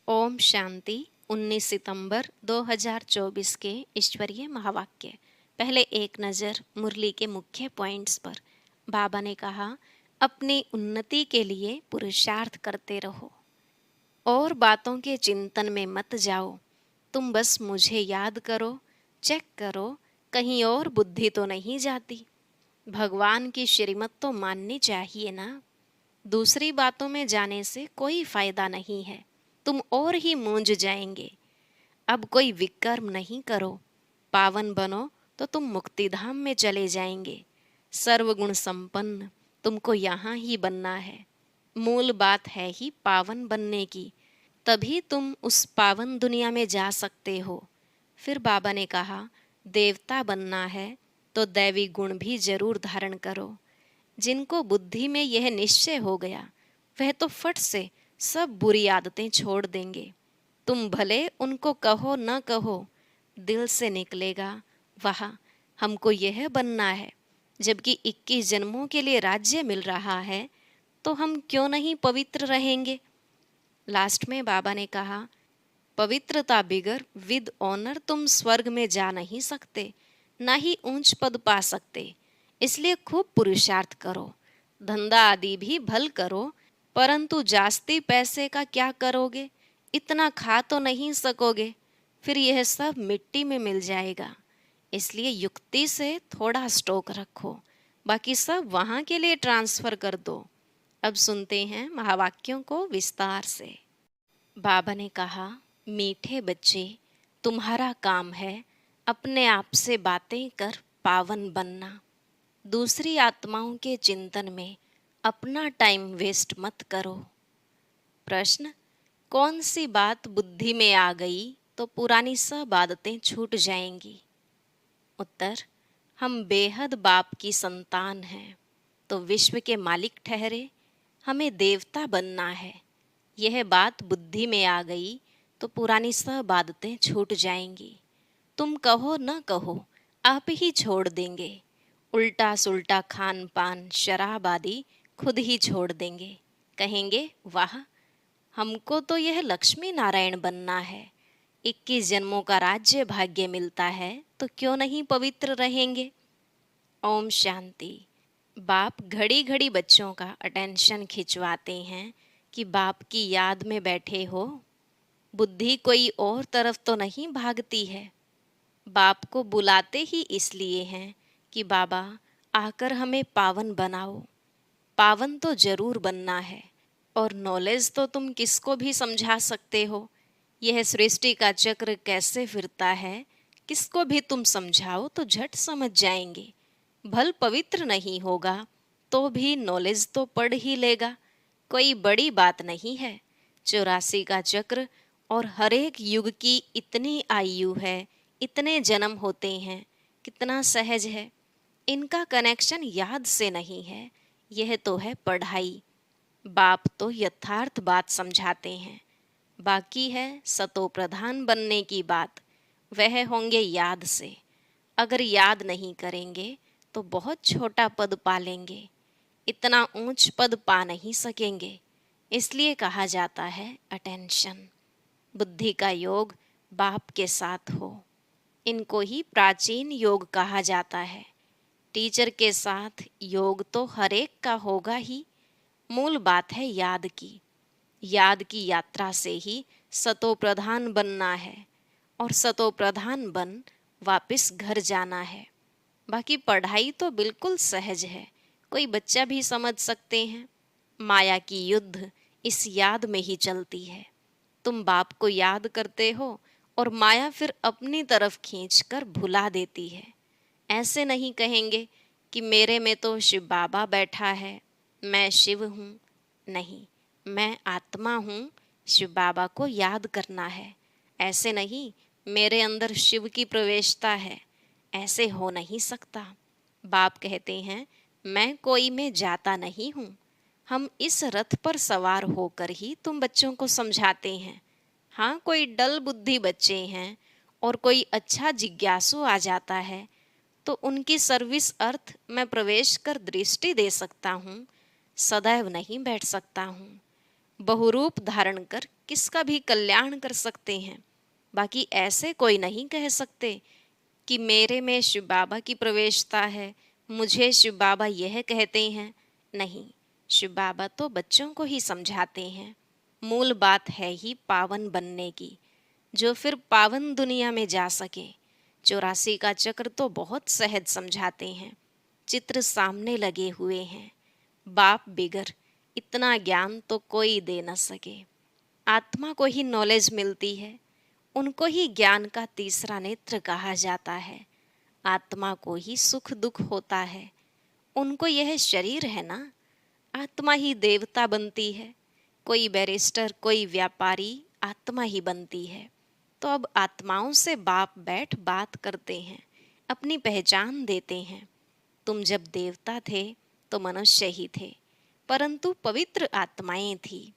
ओम शांति। 19 सितंबर 2024 के ईश्वरीय महावाक्य। पहले एक नज़र मुरली के मुख्य पॉइंट्स पर। बाबा ने कहा, अपनी उन्नति के लिए पुरुषार्थ करते रहो और बातों के चिंतन में मत जाओ। तुम बस मुझे याद करो, चेक करो कहीं और बुद्धि तो नहीं जाती। भगवान की श्रीमत तो माननी चाहिए ना। दूसरी बातों में जाने से कोई फायदा नहीं है, तुम और ही मूंझ जाएंगे। अब कोई विकर्म नहीं करो, पावन बनो तो तुम मुक्तिधाम में चले जाएंगे। सर्वगुण संपन्न तुमको यहाँ ही बनना है। मूल बात है ही पावन बनने की, तभी तुम उस पावन दुनिया में जा सकते हो। फिर बाबा ने कहा, देवता बनना है तो दैवी गुण भी जरूर धारण करो। जिनको बुद्धि में यह निश्चय हो गया, वह तो फट से सब बुरी आदतें छोड़ देंगे। तुम भले उनको कहो न कहो, दिल से निकलेगा, वाह हमको यह बनना है। जबकि 21 जन्मों के लिए राज्य मिल रहा है, तो हम क्यों नहीं पवित्र रहेंगे। लास्ट में बाबा ने कहा, पवित्रता बिगर विद ऑनर तुम स्वर्ग में जा नहीं सकते, ना ही ऊंच पद पा सकते। इसलिए खूब पुरुषार्थ करो, धंधा आदि भी भल करो, परंतु जास्ती पैसे का क्या करोगे। इतना खा तो नहीं सकोगे, फिर यह सब मिट्टी में मिल जाएगा। इसलिए युक्ति से थोड़ा स्टॉक रखो, बाकी सब वहाँ के लिए ट्रांसफर कर दो। अब सुनते हैं महावाक्यों को विस्तार से। बाबा ने कहा, मीठे बच्चे, तुम्हारा काम है अपने आप से बातें कर पावन बनना। दूसरी आत्माओं के चिंतन में अपना टाइम वेस्ट मत करो। प्रश्न, कौन सी बात बुद्धि में आ गई तो पुरानी सब आदतें छूट जाएंगी। उत्तर, हम बेहद बाप की संतान हैं, तो विश्व के मालिक ठहरे, हमें देवता बनना है। यह बात बुद्धि में आ गई तो पुरानी सब आदतें छूट जाएंगी। तुम कहो न कहो, आप ही छोड़ देंगे। उल्टा सुल्टा खान पान शराब आदि खुद ही छोड़ देंगे। कहेंगे, वाह हमको तो यह लक्ष्मी नारायण बनना है। 21 जन्मों का राज्य भाग्य मिलता है, तो क्यों नहीं पवित्र रहेंगे। ओम शांति। बाप घड़ी घड़ी बच्चों का अटेंशन खिंचवाते हैं कि बाप की याद में बैठे हो। बुद्धि कोई और तरफ तो नहीं भागती है। बाप को बुलाते ही इसलिए हैं कि बाबा आकर हमें पावन बनाओ। पावन तो जरूर बनना है, और नॉलेज तो तुम किसको भी समझा सकते हो। यह सृष्टि का चक्र कैसे फिरता है, किसको भी तुम समझाओ तो झट समझ जाएंगे। भल पवित्र नहीं होगा तो भी नॉलेज तो पढ़ ही लेगा। कोई बड़ी बात नहीं है। 84 का चक्र और हर एक युग की इतनी आयु है, इतने जन्म होते हैं, कितना सहज है। इनका कनेक्शन याद से नहीं है, यह तो है पढ़ाई। बाप तो यथार्थ बात समझाते हैं, बाकी है सतो प्रधान बनने की बात, वह होंगे याद से। अगर याद नहीं करेंगे तो बहुत छोटा पद पा लेंगे, इतना ऊंच पद पा नहीं सकेंगे। इसलिए कहा जाता है अटेंशन। बुद्धि का योग बाप के साथ हो। इनको ही प्राचीन योग कहा जाता है। टीचर के साथ योग तो हर एक का होगा ही। मूल बात है याद की। याद की यात्रा से ही सतो प्रधान बनना है, और सतो प्रधान बन वापस घर जाना है। बाकी पढ़ाई तो बिल्कुल सहज है, कोई बच्चा भी समझ सकते हैं। माया की युद्ध इस याद में ही चलती है। तुम बाप को याद करते हो और माया फिर अपनी तरफ खींचकर भुला देती है। ऐसे नहीं कहेंगे कि मेरे में तो शिव बाबा बैठा है, मैं शिव हूँ। नहीं, मैं आत्मा हूँ, शिव बाबा को याद करना है। ऐसे नहीं, मेरे अंदर शिव की प्रवेशता है, ऐसे हो नहीं सकता। बाप कहते हैं, मैं कोई में जाता नहीं हूँ। हम इस रथ पर सवार होकर ही तुम बच्चों को समझाते हैं। हाँ, कोई डल बुद्धि बच्चे हैं और कोई अच्छा जिज्ञासु आ जाता है, तो उनकी सर्विस अर्थ मैं प्रवेश कर दृष्टि दे सकता हूँ, सदैव नहीं बैठ सकता हूँ। बहुरूप धारण कर किसका भी कल्याण कर सकते हैं। बाकी ऐसे कोई नहीं कह सकते कि मेरे में शिव बाबा की प्रवेशता है, मुझे शिव बाबा यह कहते हैं। नहीं, शिव बाबा तो बच्चों को ही समझाते हैं। मूल बात है ही पावन बनने की, जो फिर पावन दुनिया में जा सके। 84 का चक्र तो बहुत सहज समझाते हैं, चित्र सामने लगे हुए हैं। बाप बिगर इतना ज्ञान तो कोई दे न सके। आत्मा को ही नॉलेज मिलती है, उनको ही ज्ञान का तीसरा नेत्र कहा जाता है। आत्मा को ही सुख दुख होता है, उनको यह शरीर है ना। आत्मा ही देवता बनती है, कोई बैरिस्टर कोई व्यापारी, आत्मा ही बनती है। तो अब आत्माओं से बाप बैठ बात करते हैं, अपनी पहचान देते हैं। तुम जब देवता थे तो मनुष्य ही थे, परंतु पवित्र आत्माएं थी।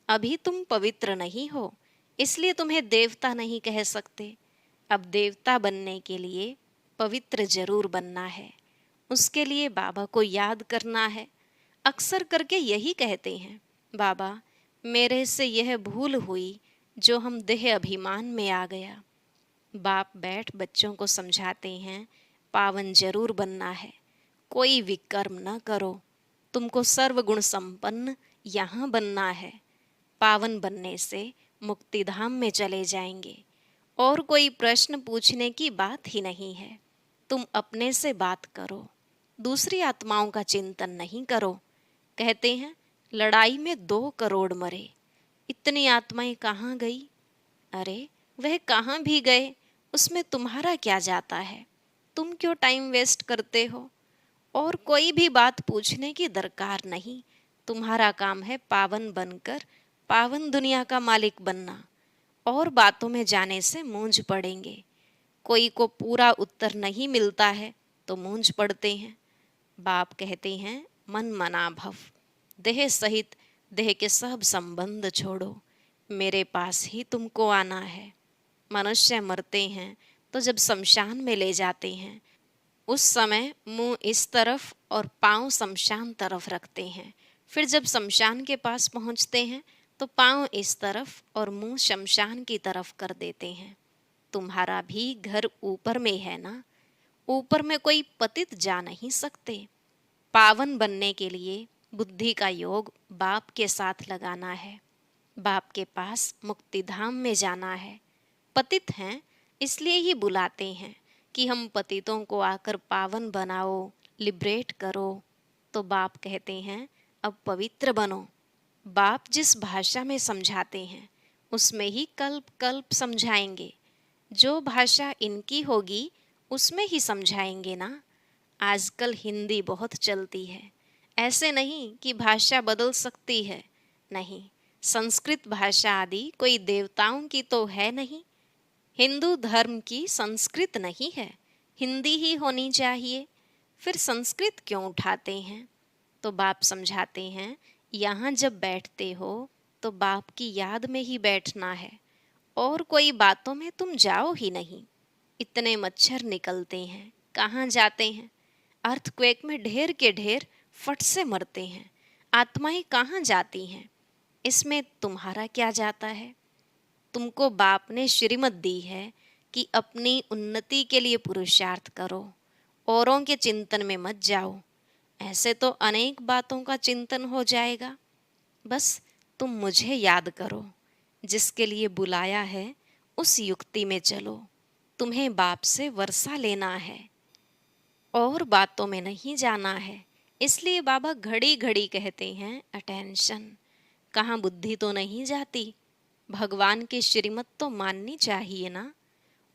अभी तुम पवित्र नहीं हो, इसलिए तुम्हें देवता नहीं कह सकते। अब देवता बनने के लिए पवित्र जरूर बनना है, उसके लिए बाबा को याद करना है। अक्सर करके यही कहते हैं, बाबा मेरे से यह भूल हुई जो हम देह अभिमान में आ गया। बाप बैठ बच्चों को समझाते हैं, पावन जरूर बनना है, कोई विकर्म न करो, तुमको सर्वगुण संपन्न यहाँ बनना है। पावन बनने से मुक्ति धाम में चले जाएंगे, और कोई प्रश्न पूछने की बात ही नहीं है। तुम अपने से बात करो, दूसरी आत्माओं का चिंतन नहीं करो। कहते हैं लड़ाई में 2 करोड़ मरे, इतनी आत्माएं कहाँ गई? अरे वह कहाँ भी गए, उसमें तुम्हारा क्या जाता है? तुम क्यों टाइम वेस्ट करते हो? और कोई भी बात पूछने की दरकार नहीं। तुम्हारा काम है पावन बनकर पावन दुनिया का मालिक बनना, और बातों में जाने से मूंझ पड़ेंगे। कोई को पूरा उत्तर नहीं मिलता है तो मूंझ पड़ते हैं। बाप कहते हैं मन मना भव, देह सहित देह के सब संबंध छोड़ो, मेरे पास ही तुमको आना है। मनुष्य मरते हैं तो जब शमशान में ले जाते हैं, उस समय मुंह इस तरफ और पांव शमशान तरफ रखते हैं। फिर जब शमशान के पास पहुंचते हैं तो पांव इस तरफ और मुंह शमशान की तरफ कर देते हैं। तुम्हारा भी घर ऊपर में है ना, ऊपर में कोई पतित जा नहीं सकते। पावन बनने के लिए बुद्धि का योग बाप के साथ लगाना है, बाप के पास मुक्ति धाम में जाना है। पतित हैं इसलिए ही बुलाते हैं कि हम पतितों को आकर पावन बनाओ, लिबरेट करो। तो बाप कहते हैं अब पवित्र बनो। बाप जिस भाषा में समझाते हैं उसमें ही कल्प कल्प समझाएंगे। जो भाषा इनकी होगी उसमें ही समझाएंगे ना। आजकल हिंदी बहुत चलती है, ऐसे नहीं कि भाषा बदल सकती है, नहीं। संस्कृत भाषा आदि कोई देवताओं की तो है नहीं। हिंदू धर्म की संस्कृत नहीं है, हिंदी ही होनी चाहिए। फिर संस्कृत क्यों उठाते हैं? तो बाप समझाते हैं यहाँ जब बैठते हो तो बाप की याद में ही बैठना है, और कोई बातों में तुम जाओ ही नहीं। इतने मच्छर निकलते हैं, कहाँ जाते हैं? अर्थक्वेक में ढेर के ढेर फट से मरते हैं, आत्माएं कहाँ जाती हैं? इसमें तुम्हारा क्या जाता है? तुमको बाप ने श्रीमत दी है कि अपनी उन्नति के लिए पुरुषार्थ करो, औरों के चिंतन में मत जाओ। ऐसे तो अनेक बातों का चिंतन हो जाएगा। बस तुम मुझे याद करो, जिसके लिए बुलाया है उस युक्ति में चलो। तुम्हें बाप से वर्षा लेना है और बातों में नहीं जाना है। इसलिए बाबा घड़ी घड़ी कहते हैं अटेंशन। कहाँ बुद्धि तो नहीं जाती? भगवान की श्रीमत तो माननी चाहिए ना।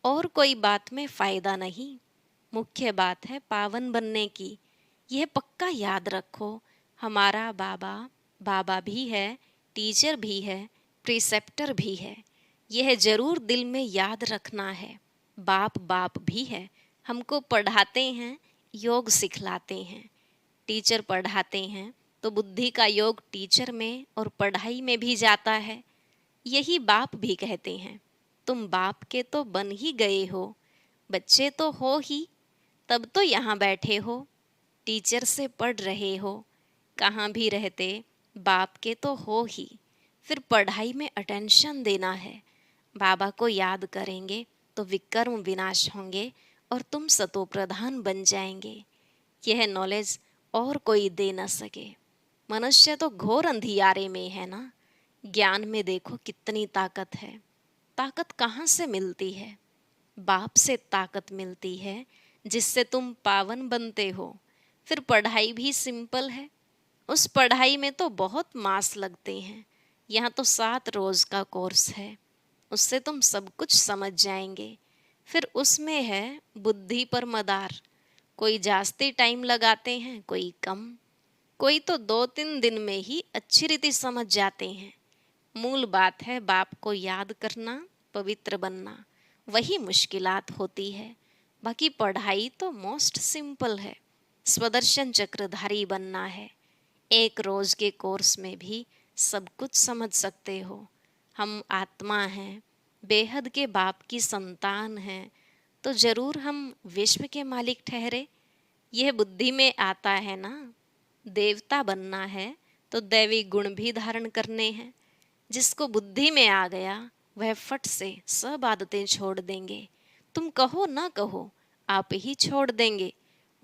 और कोई बात में फायदा नहीं, मुख्य बात है पावन बनने की। यह पक्का याद रखो, हमारा बाबा बाबा भी है, टीचर भी है, प्रिसेप्टर भी है। यह जरूर दिल में याद रखना है। बाप बाप भी है, हमको पढ़ाते हैं, योग सिखलाते हैं। टीचर पढ़ाते हैं तो बुद्धि का योग टीचर में और पढ़ाई में भी जाता है। यही बाप भी कहते हैं, तुम बाप के तो बन ही गए हो, बच्चे तो हो ही, तब तो यहाँ बैठे हो, टीचर से पढ़ रहे हो। कहाँ भी रहते बाप के तो हो ही, फिर पढ़ाई में अटेंशन देना है। बाबा को याद करेंगे तो विकर्म विनाश होंगे और तुम सतोप्रधान बन जाएंगे। यह नॉलेज और कोई दे न सके। मनुष्य तो घोर अंधियारे में है ना। ज्ञान में देखो कितनी ताकत है। ताकत कहाँ से मिलती है? बाप से ताकत मिलती है, जिससे तुम पावन बनते हो। फिर पढ़ाई भी सिंपल है। उस पढ़ाई में तो बहुत मास लगते हैं। यहाँ तो 7 रोज का कोर्स है, उससे तुम सब कुछ समझ जाएंगे। फिर उसमें है बुद्धि पर मदार। कोई जास्ती टाइम लगाते हैं, कोई कम। कोई तो 2-3 दिन में ही अच्छी रीति समझ जाते हैं। मूल बात है बाप को याद करना, पवित्र बनना। वही मुश्किलात होती है। बाकी पढ़ाई तो मोस्ट सिंपल है। स्वदर्शन चक्रधारी बनना है। 1 रोज के कोर्स में भी सब कुछ समझ सकते हो। हम आत्मा हैं, बेहद के बाप की संतान हैं, तो जरूर हम विश्व के मालिक ठहरे। यह बुद्धि में आता है ना। देवता बनना है तो दैवी गुण भी धारण करने हैं। जिसको बुद्धि में आ गया वह फट से सब आदतें छोड़ देंगे। तुम कहो ना कहो, आप ही छोड़ देंगे।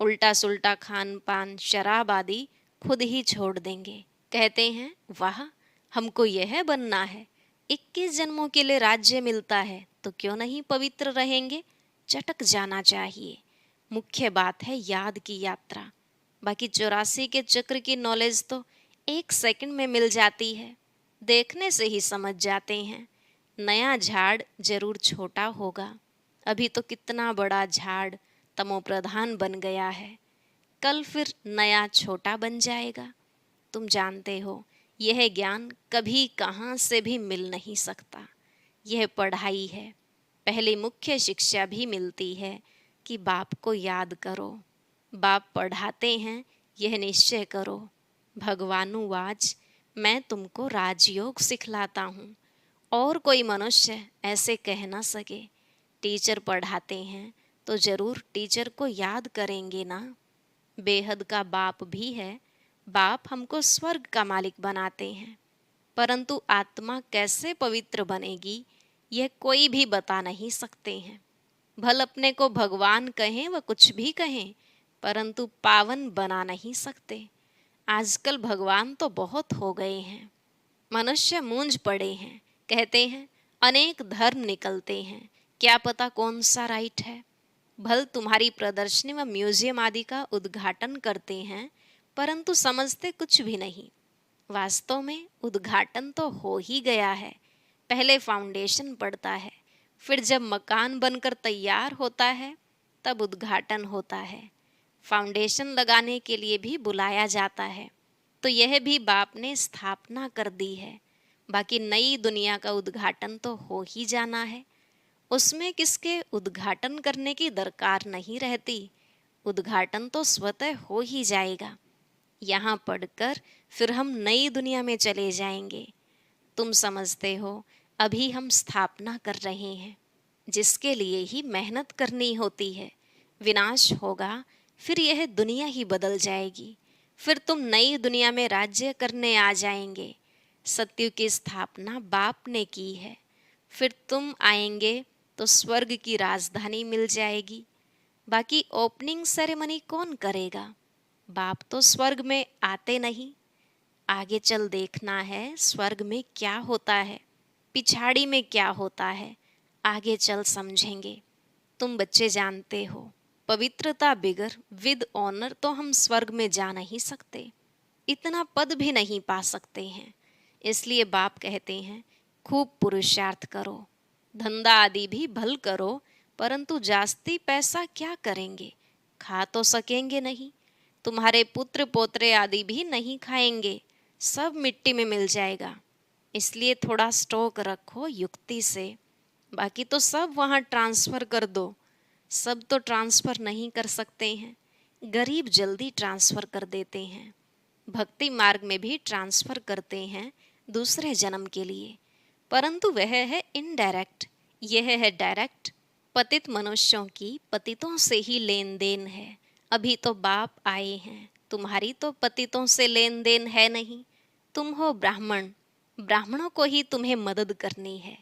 उल्टा सुल्टा खान पान शराब आदि खुद ही छोड़ देंगे। कहते हैं वाह, हमको यह बनना है। 21 जन्मों के लिए राज्य मिलता है तो क्यों नहीं पवित्र रहेंगे। चटक जाना चाहिए। मुख्य बात है याद की यात्रा। बाकी 84 के चक्र की नॉलेज तो 1 सेकंड में मिल जाती है। देखने से ही समझ जाते हैं। नया झाड़ जरूर छोटा होगा। अभी तो कितना बड़ा झाड़ तमोप्रधान बन गया है। कल फिर नया छोटा बन जाएगा। तुम जानते हो यह ज्ञान कभी कहाँ से भी मिल नहीं सकता। यह पढ़ाई है। पहली मुख्य शिक्षा भी मिलती है कि बाप को याद करो। बाप पढ़ाते हैं, यह निश्चय करो। भगवानुवाच, मैं तुमको राजयोग सिखलाता हूँ। और कोई मनुष्य ऐसे कह ना सके। टीचर पढ़ाते हैं तो जरूर टीचर को याद करेंगे ना। बेहद का बाप भी है। बाप हमको स्वर्ग का मालिक बनाते हैं, परंतु आत्मा कैसे पवित्र बनेगी यह कोई भी बता नहीं सकते हैं। भल अपने को भगवान कहें व कुछ भी कहें, परंतु पावन बना नहीं सकते। आजकल भगवान तो बहुत हो गए हैं। मनुष्य मूंझ पड़े हैं। कहते हैं अनेक धर्म निकलते हैं, क्या पता कौन सा राइट है। भल तुम्हारी प्रदर्शनी व म्यूजियम आदि का उद्घाटन करते हैं, परंतु समझते कुछ भी नहीं। वास्तव में उद्घाटन तो हो ही गया है। पहले फाउंडेशन पड़ता है, फिर जब मकान बनकर तैयार होता है तब उद्घाटन होता है। फाउंडेशन लगाने के लिए भी बुलाया जाता है। तो यह भी बाप ने स्थापना कर दी है। बाकी नई दुनिया का उद्घाटन तो हो ही जाना है। उसमें किसके उद्घाटन करने की दरकार नहीं रहती। उद्घाटन तो स्वतः हो ही जाएगा। यहाँ पढ़कर फिर हम नई दुनिया में चले जाएंगे। तुम समझते हो अभी हम स्थापना कर रहे हैं, जिसके लिए ही मेहनत करनी होती है। विनाश होगा, फिर यह दुनिया ही बदल जाएगी। फिर तुम नई दुनिया में राज्य करने आ जाएंगे। सत्युग की स्थापना बाप ने की है। फिर तुम आएंगे तो स्वर्ग की राजधानी मिल जाएगी। बाकी ओपनिंग सेरेमनी कौन करेगा? बाप तो स्वर्ग में आते नहीं। आगे चल देखना है स्वर्ग में क्या होता है, पिछाड़ी में क्या होता है। आगे चल समझेंगे। तुम बच्चे जानते हो पवित्रता बिगर विद ऑनर तो हम स्वर्ग में जा नहीं सकते। इतना पद भी नहीं पा सकते हैं। इसलिए बाप कहते हैं खूब पुरुषार्थ करो, धंधा आदि भी भल करो, परंतु जास्ती पैसा क्या करेंगे? खा तो सकेंगे नहीं। तुम्हारे पुत्र पोत्रे आदि भी नहीं खाएंगे, सब मिट्टी में मिल जाएगा। इसलिए थोड़ा स्टॉक रखो युक्ति से। बाकी तो सब वहाँ ट्रांसफ़र कर दो। सब तो ट्रांसफ़र नहीं कर सकते हैं। गरीब जल्दी ट्रांसफ़र कर देते हैं। भक्ति मार्ग में भी ट्रांसफ़र करते हैं दूसरे जन्म के लिए, परंतु वह है इनडायरेक्ट, यह है डायरेक्ट। पतित मनुष्यों की पतितों से ही लेन देन है। अभी तो बाप आए हैं, तुम्हारी तो पतितों से लेन देन है नहीं। तुम हो ब्राह्मण, ब्राह्मणों को ही तुम्हें मदद करनी है।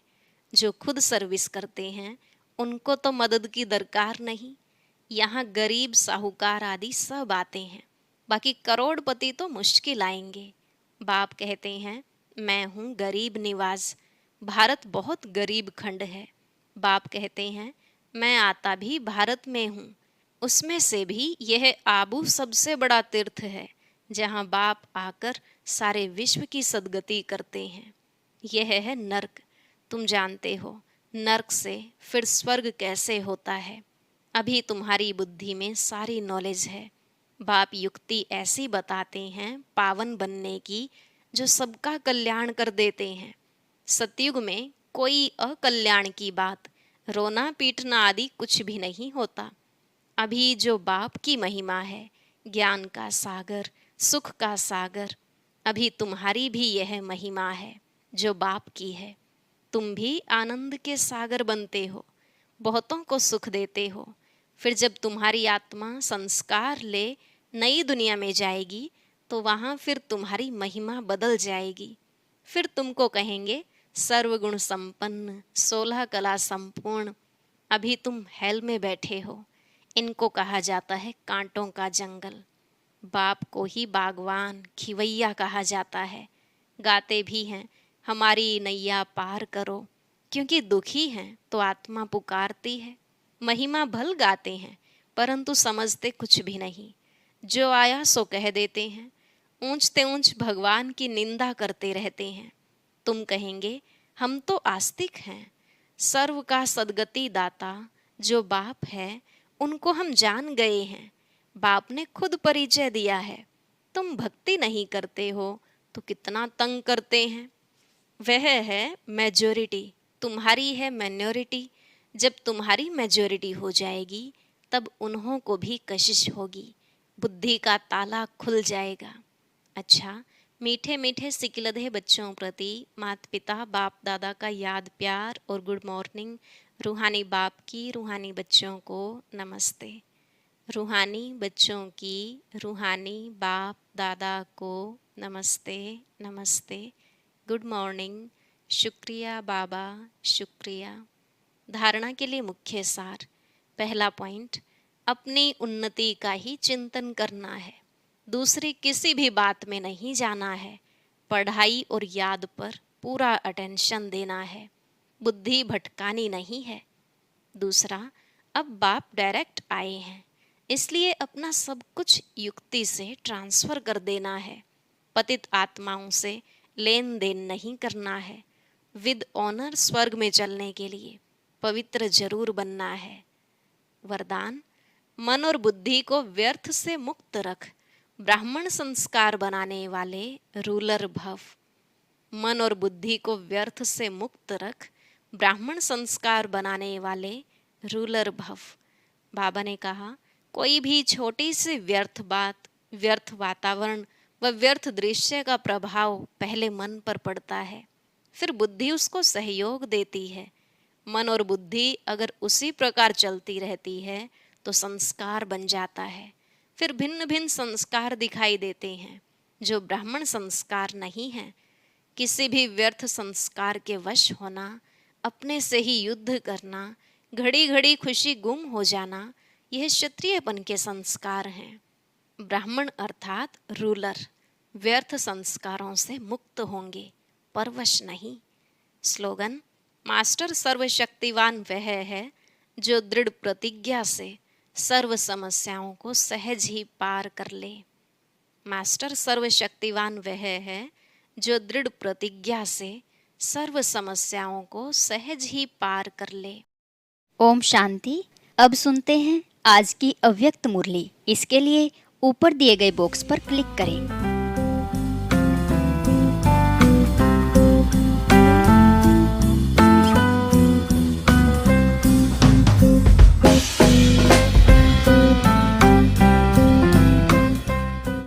जो खुद सर्विस करते हैं उनको तो मदद की दरकार नहीं। यहाँ गरीब साहूकार आदि सब आते हैं, बाकी करोड़पति तो मुश्किल आएंगे। बाप कहते हैं मैं हूँ गरीब निवाज, भारत बहुत गरीब खंड है। बाप कहते हैं मैं आता भी भारत में हूँ, उसमें से भी यह आबू सबसे बड़ा तीर्थ है जहाँ बाप आकर सारे विश्व की सद्गति करते हैं। यह है नर्क। तुम जानते हो नर्क से फिर स्वर्ग कैसे होता है। अभी तुम्हारी बुद्धि में सारी नॉलेज है। बाप युक्ति ऐसी बताते हैं पावन बनने की जो सबका कल्याण कर देते हैं। सतयुग में कोई अकल्याण की बात, रोना पीटना आदि कुछ भी नहीं होता। अभी जो बाप की महिमा है, ज्ञान का सागर, सुख का सागर, अभी तुम्हारी भी यह महिमा है जो बाप की है। तुम भी आनंद के सागर बनते हो, बहुतों को सुख देते हो। फिर जब तुम्हारी आत्मा संस्कार ले नई दुनिया में जाएगी तो वहाँ फिर तुम्हारी महिमा बदल जाएगी। फिर तुमको कहेंगे सर्वगुण संपन्न, 16 कला संपूर्ण। अभी तुम हेल में बैठे हो, इनको कहा जाता है कांटों का जंगल। बाप को ही बागवान खिवैया कहा जाता है। गाते भी हैं हमारी नैया पार करो, क्योंकि दुखी हैं तो आत्मा पुकारती है। महिमा भल गाते हैं परंतु समझते कुछ भी नहीं। जो आया सो कह देते हैं, ऊंचते ऊंच भगवान की निंदा करते रहते हैं। तुम कहेंगे हम तो आस्तिक हैं। सर्व का सद्गति दाता जो बाप है उनको हम जान गए हैं। बाप ने खुद परिचय दिया है। तुम भक्ति नहीं करते हो तो कितना तंग करते हैं। वह है मेजोरिटी, तुम्हारी है माइनॉरिटी। जब तुम्हारी मेजोरिटी हो जाएगी तब उन्हों को भी कशिश होगी, बुद्धि का ताला खुल जाएगा। अच्छा, मीठे मीठे सिकिलधे बच्चों प्रति माता पिता बाप दादा का याद प्यार और गुड मॉर्निंग। रूहानी बाप की रूहानी बच्चों को नमस्ते। रूहानी बच्चों की रूहानी बाप दादा को नमस्ते नमस्ते, गुड मॉर्निंग, शुक्रिया बाबा, शुक्रिया। धारणा के लिए मुख्य सार। पहला पॉइंट, अपनी उन्नति का ही चिंतन करना है, दूसरी किसी भी बात में नहीं जाना है। पढ़ाई और याद पर पूरा अटेंशन देना है, बुद्धि भटकानी नहीं है। दूसरा, अब बाप डायरेक्ट आए हैं इसलिए अपना सब कुछ युक्ति से ट्रांसफर कर देना है। पतित आत्माओं से लेन देन नहीं करना है। विद ऑनर स्वर्ग में चलने के लिए पवित्र जरूर बनना है। वरदान, मन और बुद्धि को व्यर्थ से मुक्त रख, ब्राह्मण संस्कार बनाने वाले रूलर भव। मन और बुद्धि को व्यर्थ से मुक्त रख, ब्राह्मण संस्कार बनाने वाले रूलर भव। बाबा ने कहा कोई भी छोटी सी व्यर्थ बात, व्यर्थ वातावरण व व्यर्थ दृश्य का प्रभाव पहले मन पर पड़ता है, फिर बुद्धि उसको सहयोग देती है। मन और बुद्धि अगर उसी प्रकार चलती रहती है तो संस्कार बन जाता है। फिर भिन्न भिन्न संस्कार दिखाई देते हैं जो ब्राह्मण संस्कार नहीं है। किसी भी व्यर्थ संस्कार के वश होना, अपने से ही युद्ध करना, घड़ी घड़ी खुशी गुम हो जाना, यह क्षत्रियपन के संस्कार हैं। ब्राह्मण अर्थात रूलर व्यर्थ संस्कारों से मुक्त होंगे, परवश नहीं। स्लोगन, मास्टर सर्वशक्तिवान वह है जो दृढ़ प्रतिज्ञा से सर्व समस्याओं को सहज ही पार कर ले। मास्टर सर्वशक्तिवान वह है जो दृढ़ प्रतिज्ञा से सर्व समस्याओं को सहज ही पार कर ले। ओम शांति। अब सुनते हैं आज की अव्यक्त मुरली। इसके लिए ऊपर दिए गए बॉक्स पर क्लिक करें।